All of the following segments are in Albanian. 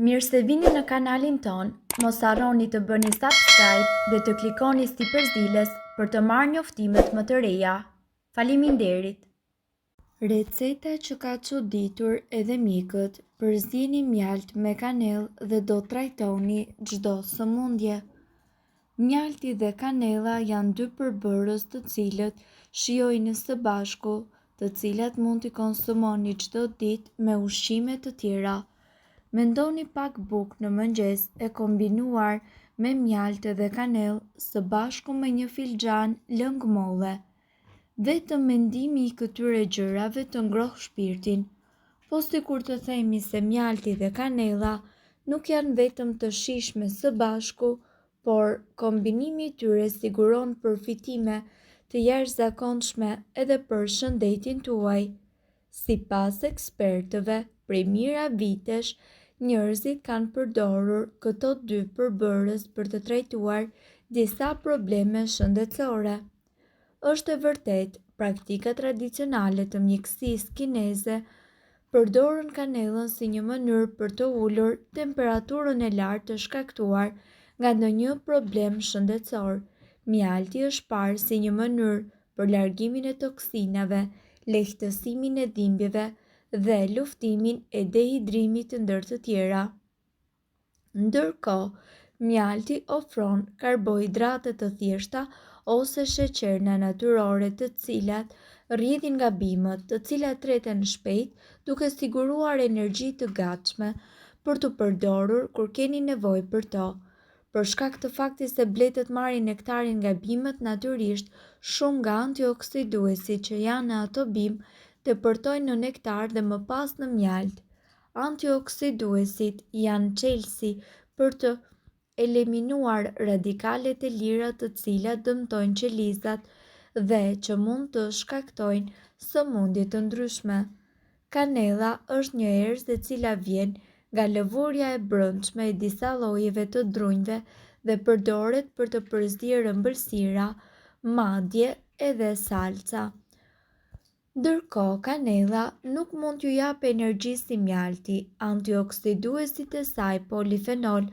Mirë se vini në kanalin ton, mos harroni të bëni subscribe dhe të klikoni si përzieles për të marrë njoftimet më të reja. Faleminderit! Receta që ka çuditur edhe mikët, përzini mjalt me kanellë dhe do trajtoni çdo sëmundje. Mjalti dhe kanella janë dy përbërës të cilët shijojnë së bashku, të cilat mund t'i konsumoni çdo ditë me ushqime të tjera. Mendoni pak bukë në mëngjes e kombinuar me mjaltë dhe kanellë së bashku me një filxhan lëng molle. Vetëm mendimi i këtyre gjërave të ngroh shpirtin, po sikur të themi se mjalti dhe kanella nuk janë vetëm të shijshme së bashku, por kombinimi i tyre siguron përfitime të jashtëzakonshme edhe për shëndetin tuaj. Sipas ekspertëve, prej mijëra vitesh, njerëzit kanë përdorur këto dy përbërës për të trajtuar disa probleme shëndetësore. Është e vërtet, praktika tradicionale të mjekësisë kineze përdorën kanellën si një mënyrë për të ulur temperaturën e lartë të shkaktuar nga ndonjë problem shëndetësor. Mjalti është parë si një mënyrë për largimin e toksinave, lehtësimin e dhimbjeve dhe luftimin e dehidrimit ndër të tjera. Ndërkohë, mjalti ofron karbohidrate të thjeshta ose sheqerna natyrore të cilat rrjedhin gabimet, të cilat treten shpejt duke siguruar energji të gatshme për të përdorur kur keni nevojë për to. Për shkak të faktit se bletët marrin nektarin nga bimët natyrisht, shumë nga antioksiduesit që janë në ato bimë depërtojnë në nektar dhe më pas në mjalt. Antioksiduesit janë çelësi për të eliminuar radikalet e lira të cilat dëmtojnë qelizat dhe që mund të shkaktojnë sëmundje të ndryshme. Kanella është një erëz e cila vjen nga lëvurja e brendshme e disa llojeve të drunjve dhe përdoret për të përzierë ëmbëlsira, madje edhe salca. Ndërkohë, kanella nuk mund t'ju japë energji si mjalti. Antioksiduesit e saj polifenol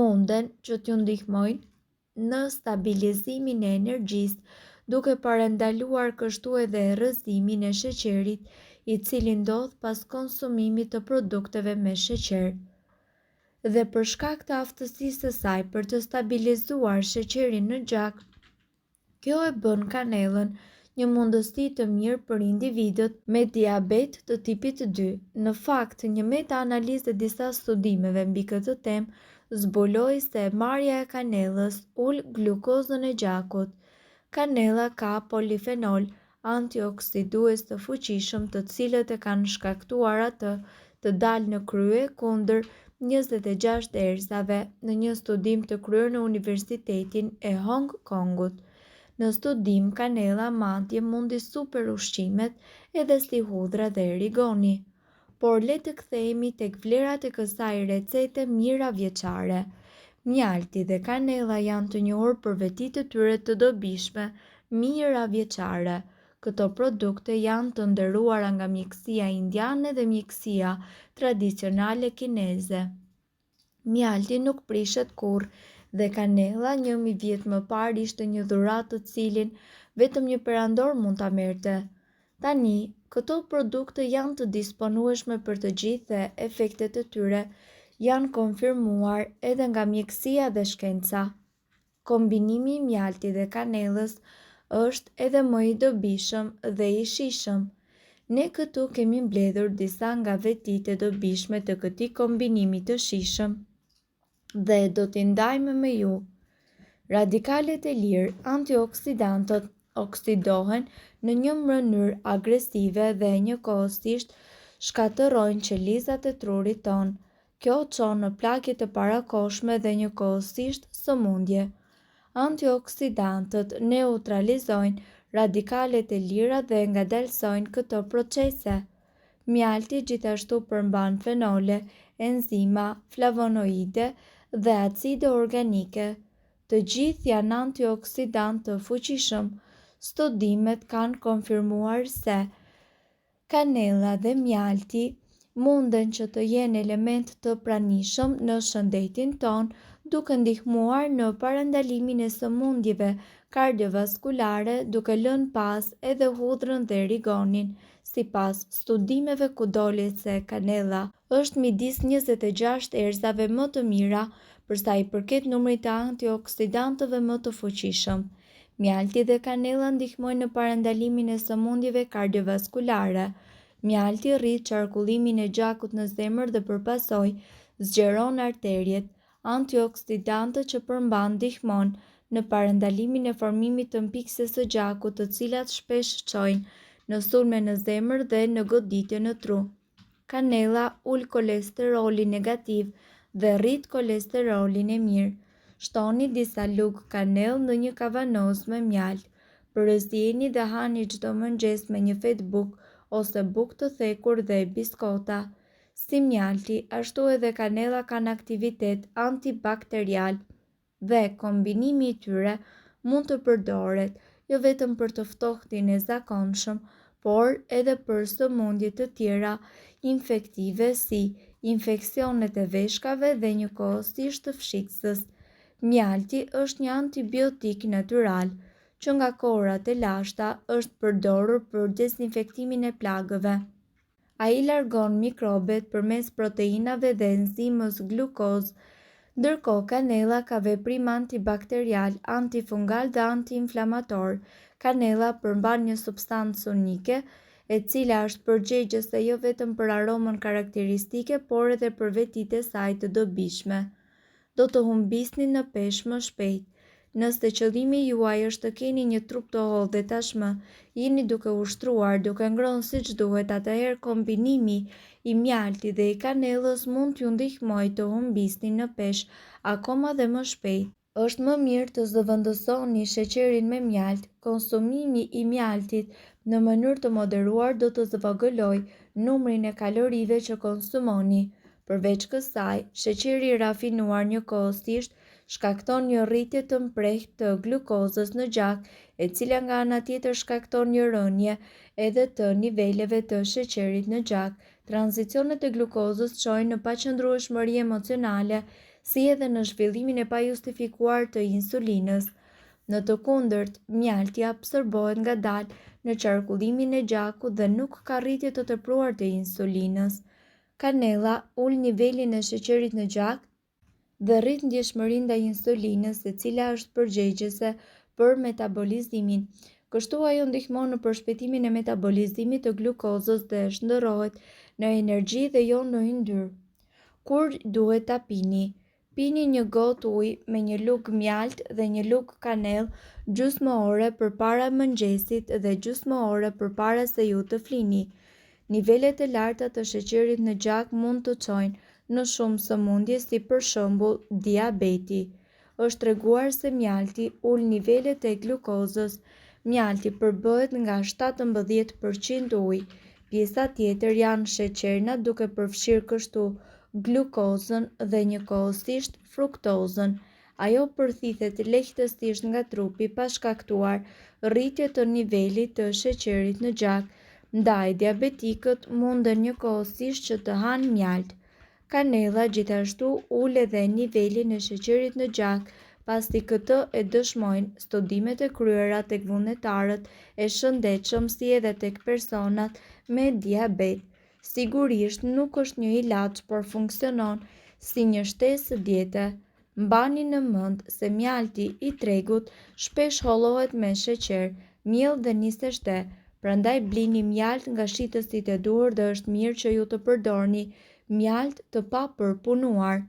munden që t'ju ndihmojnë në stabilizimin e energjisë, duke parandaluar kështu edhe rrëzimin e sheqerit, i cili ndodh pas konsumimit të produkteve me sheqer. Dhe për shkak të aftësisë së saj për të stabilizuar sheqerin në gjak, kjo e bën kanellën një mundësi të mirë për individët me diabet të tipit 2. Në fakt, një meta-analizë e disa studimeve mbi këtë temë zbuloi se marrja e kanellës ul glukozën e gjakut. Kanella ka polifenol, antioksidues të fuqishëm të cilët e kanë shkaktuar atë të dalë në krye kundër 26 erëzave në një studim të kryer në Universitetin e Hong Kongut. Në studim, kanella madje mundi super ushqimet edhe si hudhra dhe rigoni. Por le të kthehemi tek vlerat e kësaj recete mijëravjeçare. Mjalti dhe kanella janë të njohur për vetitë e tyre të dobishme mijëravjeçare. Këto produkte janë të nderuara nga mjekësia indiane dhe mjekësia tradicionale kineze. Mjalti nuk prishet kurrë dhe kanella 1000 vjet më parë ishte një dhuratë të cilin vetëm një perandor mund ta merrte. Tani, këto produkte janë të disponueshme për të gjithë dhe efektet e tyre janë konfirmuar edhe nga mjekësia dhe shkenca. Kombinimi i mjaltit dhe kanellës është edhe më i dobishëm dhe i shijshëm. Ne këtu kemi mbledhur disa nga vetitë e dobishme të këtij kombinimi të shijshëm dhe do t'i ndajmë me ju. Radikalet e lirë, antioksidantët, oksidohen në një mënyrë agresive dhe njëkohësisht shkatërrojnë qelizat e trurit tonë. Kjo çon në plagje të parakohshme dhe njëkohësisht sëmundje. Antioksidantët neutralizojnë radikalet e lira dhe ngadalsojnë këto procese. Mjalti gjithashtu përmban fenole, enzima, flavonoide dhe acide organike. Të gjithë janë antioksidantë të fuqishëm. Studimet kanë konfirmuar se kanella dhe mjalti munden që të jenë element të pranishëm në shëndetin ton, duke ndihmuar në parandalimin e sëmundjeve kardiovaskulare, duke lënë pas edhe hudhrën dhe rigonin. Sipas studimeve ku doli se kanella është midis 26 erëzave më të mira për sa i përket numrit të antioksidantëve më të fuqishëm. Mjalti dhe kanella ndihmojnë në parandalimin e sëmundjeve kardiovaskulare. Mjalti rrit qarkullimin e gjakut në zemër dhe përpasoj zgjeron arterjet. Antioksidantët që përmban ndihmon në parandalimin e formimit të mpikses së gjakut, të cilat shpesh çojnë në sulme në zemër dhe në goditje në tru. Kanella ul kolesterolin negativ dhe rrit kolesterolin e mirë. Shtoni disa lugë kanellë në një kavanoz me mjalt. Përësjeni dhe hani çdo mëngjes me një fet bukë ose bukë të thekur dhe biskota. Si mjalti, ashtu edhe kanella kanë aktivitet antibakterial dhe kombinimi i tyre mund të përdoret jo vetëm për të ftohtin e zakonshëm, por edhe për sëmundje të tjera infektive si infeksionet e veshkave dhe njëkohësisht të fshikësës. Mjalti është një antibiotik natyral që nga kohrat e lashta është përdorur për dezinfektimin e plagëve. Ai largon mikrobet përmes proteinave dhe enzimës glukozë, ndërkohë kanella ka veprim antibakterial, antifungal dhe antiinflamator. Kanella përmban një substancë unike, e cila është përgjegjëse jo vetëm për aromën karakteristike, por edhe për vetitë e saj të dobishme. Do të humbisni në peshë më shpejt. Nëse qëllimi juaj është të keni një trup të hollë dhe tashmë jeni duke ushtruar, duke ngrënë siç duhet, atëherë kombinimi i mjaltit dhe i kanellës mund t'ju ndihmojë të humbisni në peshë akoma dhe më shpejt. Është më mirë të zëvendësoni sheqerin me mjalt. Konsumimi i mjaltit në mënyrë të moderuar do të zvogëlojë numrin e kalorive që konsumoni. Përveç kësaj, sheqeri i rafinuar njëkohësisht shkakton një rritje të mprehtë të glukozës në gjak, e cila nga ana tjetër shkakton një rënje edhe të niveleve të sheqerit në gjak. Tranzicionet e glukozës çojnë në paqëndrueshmëri emocionale, si edhe në zhvillimin e pajustifikuar të insulinës. Në të kundërt, mjalti absorbohet ngadalë në qarkullimin e gjakut dhe nuk ka rritje të tepruar të insulinës. Kanella ul nivelin e sheqerit në gjak dhe rrit ndjeshmërinë ndaj insulinës, e cila është përgjegjëse për metabolizimin. Kështu ajo ndihmon në përshpejtimin e metabolizimit të glukozës dhe shndërrohet në energji dhe jo në yndyrë. Kur duhet ta pini? Pini një gotë ujë me një lugë mjalt dhe një lugë kanellë gjysmë ore përpara mëngjesit dhe gjysmë ore përpara se ju të flini. Nivelet e larta të sheqerit në gjak mund të çojnë në shumë sëmundje, si për shembull diabeti. Është treguar se mjalti ul nivelet e glukozës. Mjalti përbëhet nga 17% ujë. Pjesa tjetër janë sheqerna, duke përfshirë kështu glukozën dhe njëkohësisht fruktozën. Ajo përthithet lehtësisht nga trupi pa shkaktuar rritje të nivelit të sheqerit në gjak. Ndaj diabetikët munden njëkohësisht që të hanë mjalt. Kanella gjithashtu ul edhe nivelin e sheqerit në gjak, pasi këtë e dëshmojnë studimet e kryera tek vullnetarët e shëndetshëm si edhe tek personat me diabet. Sigurisht nuk është një ilaç, por funksionon si një shtesë diete. Mbani në mend se mjalti i tregut shpesh hollohet me sheqer, miell dhe niseshte, prandaj blini mjalt nga shitësit e duhur dhe është mirë që ju të përdorni mjalt të papërpunuar.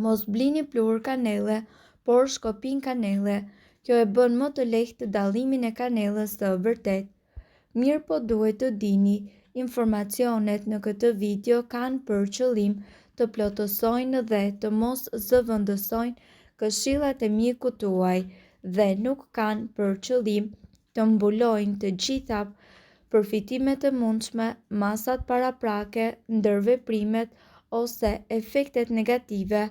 Mos blini pluhur kanelle, por shkopin kanelle. Kjo e bën më të lehtë dallimin e kanellës së vërtet. Mirë po duhet të dini, informacionet në këtë video kanë për qëllim të plotësojnë dhe të mos zëvendësojnë këshillat e mjekut tuaj dhe nuk kanë për qëllim të mbulojnë të gjitha përfitimet e mundshme, masat paraprake, ndërveprimet ose efektet negative.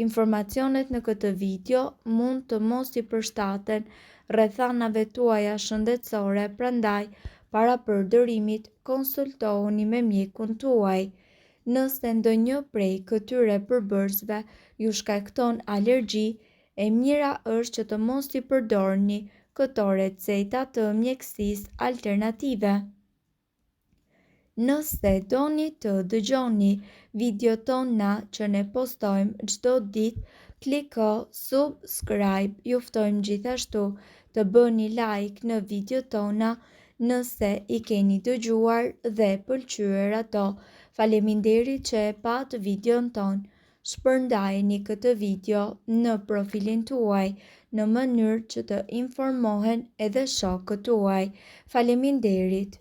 Informacionet në këtë video mund të mos i përshtaten rrethanave tuaja shëndetësore, prandaj para përdorimit, konsultohuni me mjekun tuaj. Nëse ndonjë prej këtyre përbërësve ju shkakton alergji, e mira është që të mos i përdorni këto receta të mjekësisë alternative. Nëse doni të dëgjoni video tona që ne postojmë çdo ditë, kliko subscribe. Ju ftojmë gjithashtu të bëni like në video tona nëse i keni dëgjuar dhe pëlqyer ato. Faleminderit që e pat videon ton. Shpërndajeni këtë video në profilin tuaj në mënyrë që të informohen edhe shokët tuaj. Faleminderit.